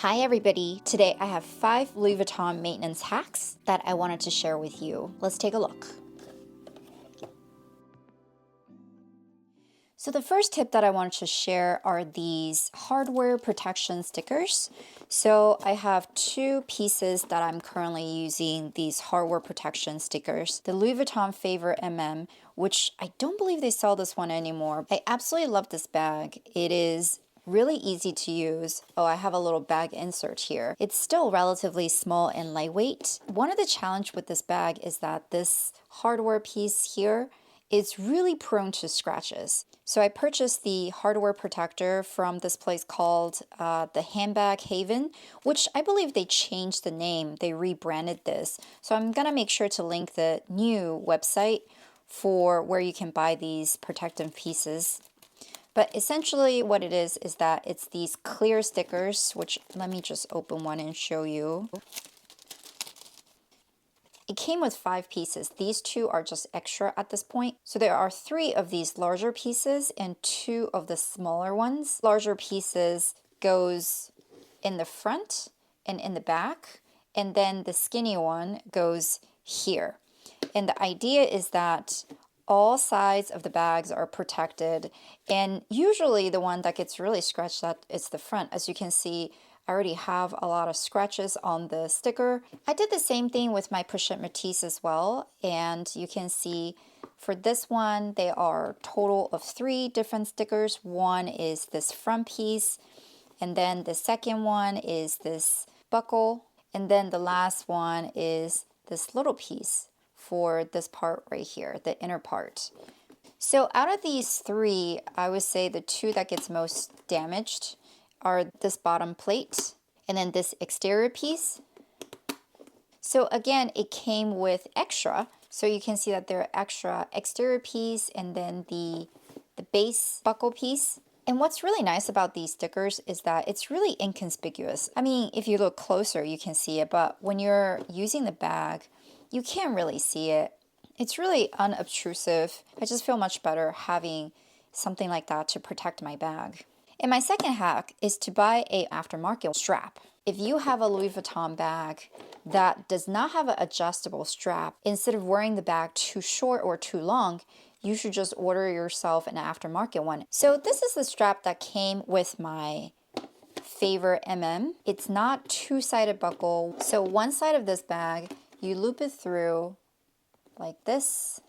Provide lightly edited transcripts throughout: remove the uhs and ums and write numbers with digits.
Hi everybody! Today I have 5 Louis Vuitton maintenance hacks that I wanted to share with you. Let's take a look. So the first tip that I wanted to share are these hardware protection stickers. So I have 2 pieces that I'm currently using these hardware protection stickers. The Louis Vuitton Favor MM, which I don't believe they sell this one anymore. I absolutely love this bag. It is really easy to use. Oh, I have a little bag insert here. It's still relatively small and lightweight. One of the challenge with this bag is that this hardware piece here is really prone to scratches. So I purchased the hardware protector from this place called the Handbag Haven, which I believe they changed the name. They rebranded this. So I'm gonna make sure to link the new website for where you can buy these protective pieces. But essentially what it is that it's these clear stickers, which let me just open one and show you. It came with 5 pieces. These 2 are just extra at this point. So there are 3 of these larger pieces and 2 of the smaller ones. Larger pieces goes in the front and in the back, and then the skinny one goes here. And the idea is that all sides of the bags are protected, and usually the one that gets really scratched at is the front. As you can see, I already have a lot of scratches on the sticker. I did the same thing with my Pochette Métis as well, and you can see for this one they are total of 3 different stickers. One is this front piece, and then the second one is this buckle, and then the last one is this little piece for this part right here, the inner part. So out of these 3, I would say the 2 that gets most damaged are this bottom plate and then this exterior piece. So again, it came with extra. So you can see that there are extra exterior piece and then the base buckle piece. And what's really nice about these stickers is that it's really inconspicuous. I mean, if you look closer, you can see it, but when you're using the bag, you can't really see it. It's really unobtrusive. I just feel much better having something like that to protect my bag. And my second hack is to buy an aftermarket strap. If you have a Louis Vuitton bag that does not have an adjustable strap, instead of wearing the bag too short or too long, you should just order yourself an aftermarket one. So this is the strap that came with my Favor MM. It's not 2-sided buckle. So one side of this bag, you loop it through like this,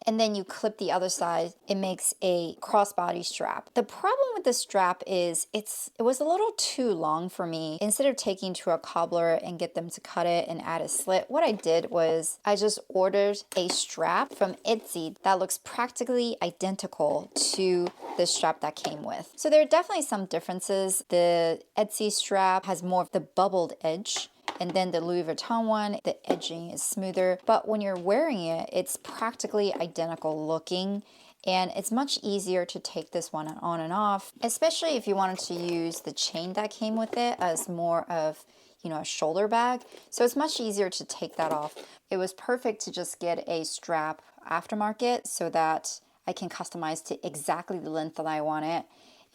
and then you clip the other side. It makes a crossbody strap. The problem with this strap is it was a little too long for me. Instead of taking to a cobbler and get them to cut it and add a slit, what I did was I just ordered a strap from Etsy that looks practically identical to the strap that came with. So there are definitely some differences. The Etsy strap has more of the bubbled edge, and then the Louis Vuitton one, the edging is smoother. But when you're wearing it, it's practically identical looking, and it's much easier to take this one on and off, especially if you wanted to use the chain that came with it as more of, you know, a shoulder bag. So it's much easier to take that off. It was perfect to just get a strap aftermarket so that I can customize to exactly the length that I want it.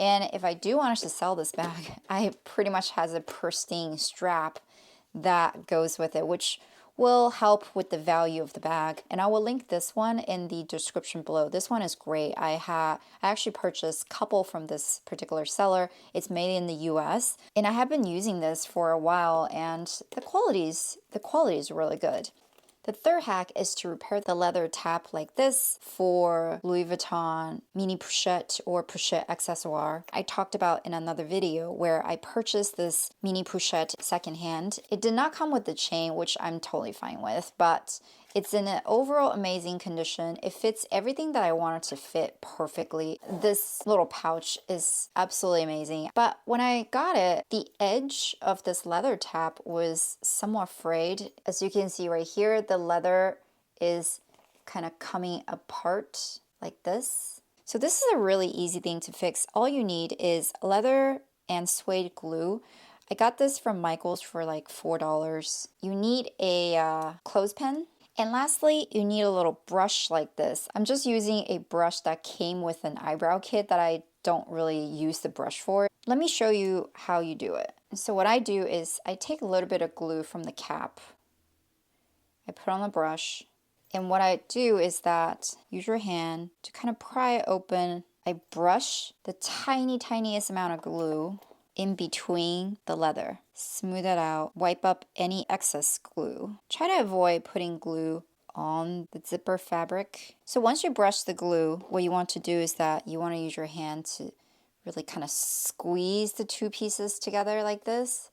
And if I do want to sell this bag, I pretty much has a pristine strap that goes with it, which will help with the value of the bag. And I will link this one in the description below. This one is great. I actually purchased a couple from this particular seller. It's made in the US, and I have been using this for a while, and the quality is really good. The third hack is to repair the leather tab like this for Louis Vuitton mini pochette or pochette accessoire. I talked about in another video where I purchased this mini pochette secondhand. It did not come with the chain, which I'm totally fine with, but it's in an overall amazing condition. It fits everything that I wanted to fit perfectly. This little pouch is absolutely amazing. But when I got it, the edge of this leather tab was somewhat frayed. As you can see right here, the leather is kind of coming apart like this. So this is a really easy thing to fix. All you need is leather and suede glue. I got this from Michael's for like $4. You need a clothespin. And lastly, you need a little brush like this. I'm just using a brush that came with an eyebrow kit that I don't really use the brush for. Let me show you how you do it. So what I do is I take a little bit of glue from the cap. I put on the brush. And what I do is that, use your hand to kind of pry it open. I brush the tiniest amount of glue in between the leather. Smooth it out. Wipe up any excess glue. Try to avoid putting glue on the zipper fabric. So once you brush the glue, what you want to do is that you want to use your hand to really kind of squeeze the two pieces together like this.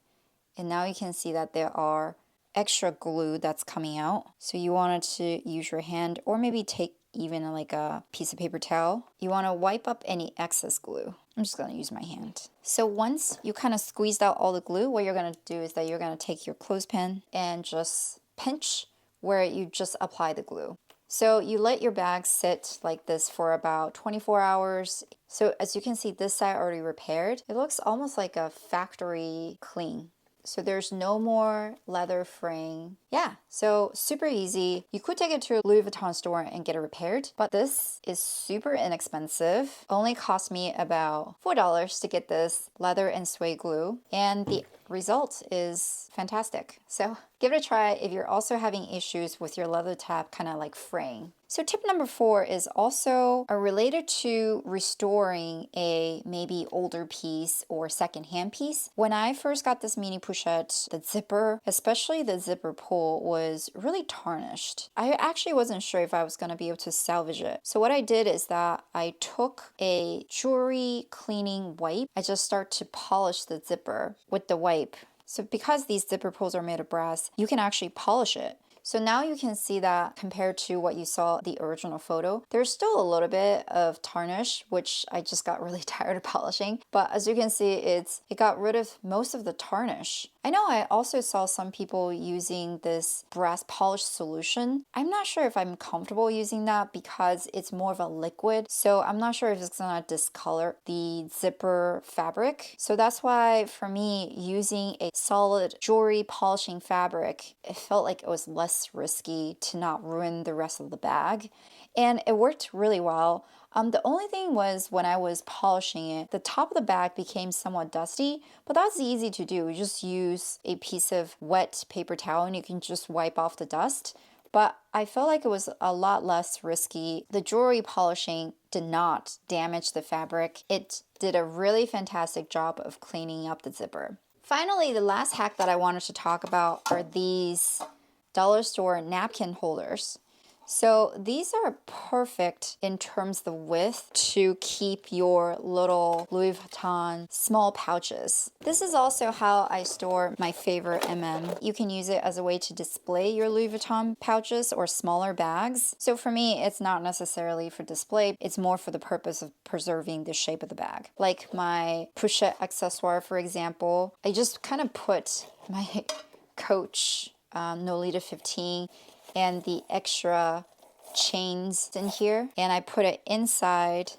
And now you can see that there are extra glue that's coming out. So you wanted to use your hand or maybe take even like a piece of paper towel. You want to wipe up any excess glue. I'm just going to use my hand. So once you kind of squeezed out all the glue, what you're going to do is that you're going to take your clothespin and just pinch where you just apply the glue. So you let your bag sit like this for about 24 hours. So as you can see, this side already repaired. It looks almost like a factory clean. So there's no more leather fraying. Yeah, so super easy. You could take it to a Louis Vuitton store and get it repaired, but this is super inexpensive. Only cost me about $4 to get this leather and suede glue, and the result is fantastic. So give it a try if you're also having issues with your leather tab kind of like fraying. So tip number 4 is also related to restoring a maybe older piece or secondhand piece. When I first got this mini pochette, the zipper, especially the zipper pull, was really tarnished. I actually wasn't sure if I was going to be able to salvage it. So what I did is that I took a jewelry cleaning wipe. I just start to polish the zipper with the wipe. So because these zipper pulls are made of brass, you can actually polish it. So now you can see that compared to what you saw the original photo, there's still a little bit of tarnish, which I just got really tired of polishing. But as you can see, it got rid of most of the tarnish. I know I also saw some people using this brass polish solution. I'm not sure if I'm comfortable using that because it's more of a liquid. So I'm not sure if it's gonna discolor the zipper fabric. So that's why for me, using a solid jewelry polishing fabric, it felt like it was less risky to not ruin the rest of the bag. And it worked really well. The only thing was when I was polishing it, the top of the bag became somewhat dusty, but that's easy to do. You just use a piece of wet paper towel and you can just wipe off the dust. But I felt like it was a lot less risky. The jewelry polishing did not damage the fabric. It did a really fantastic job of cleaning up the zipper. Finally, the last hack that I wanted to talk about are these dollar store napkin holders. So these are perfect in terms of the width to keep your little Louis Vuitton small pouches. This is also how I store my favorite You can use it as a way to display your Louis Vuitton pouches or smaller bags. So for me, it's not necessarily for display. It's more for the purpose of preserving the shape of the bag. Like my pochette accessoire, for example, I just kind of put my Coach Nolita 15 and the extra chains in here, and I put it inside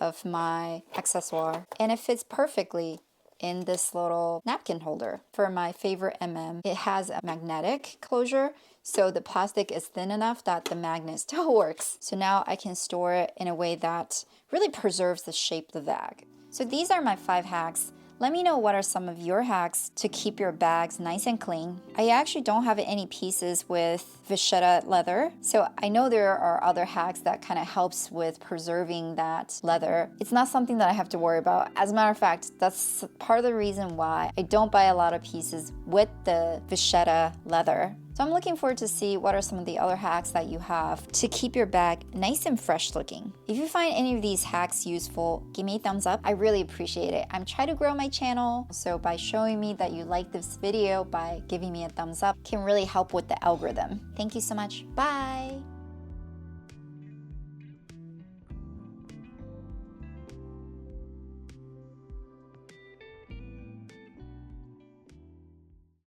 of my accessoire, and it fits perfectly in this little napkin holder. For my favorite it has a magnetic closure, so the plastic is thin enough that the magnet still works. So now I can store it in a way that really preserves the shape of the bag. So these are my 5 hacks. Let me know what are some of your hacks to keep your bags nice and clean. I actually don't have any pieces with vachetta leather, so I know there are other hacks that kind of helps with preserving that leather. It's not something that I have to worry about. As a matter of fact, that's part of the reason why I don't buy a lot of pieces with the vachetta leather. So I'm looking forward to see what are some of the other hacks that you have to keep your bag nice and fresh looking. If you find any of these hacks useful, give me a thumbs up. I really appreciate it. I'm trying to grow my channel, so by showing me that you like this video, by giving me a thumbs up, can really help with the algorithm. Thank you so much. Bye!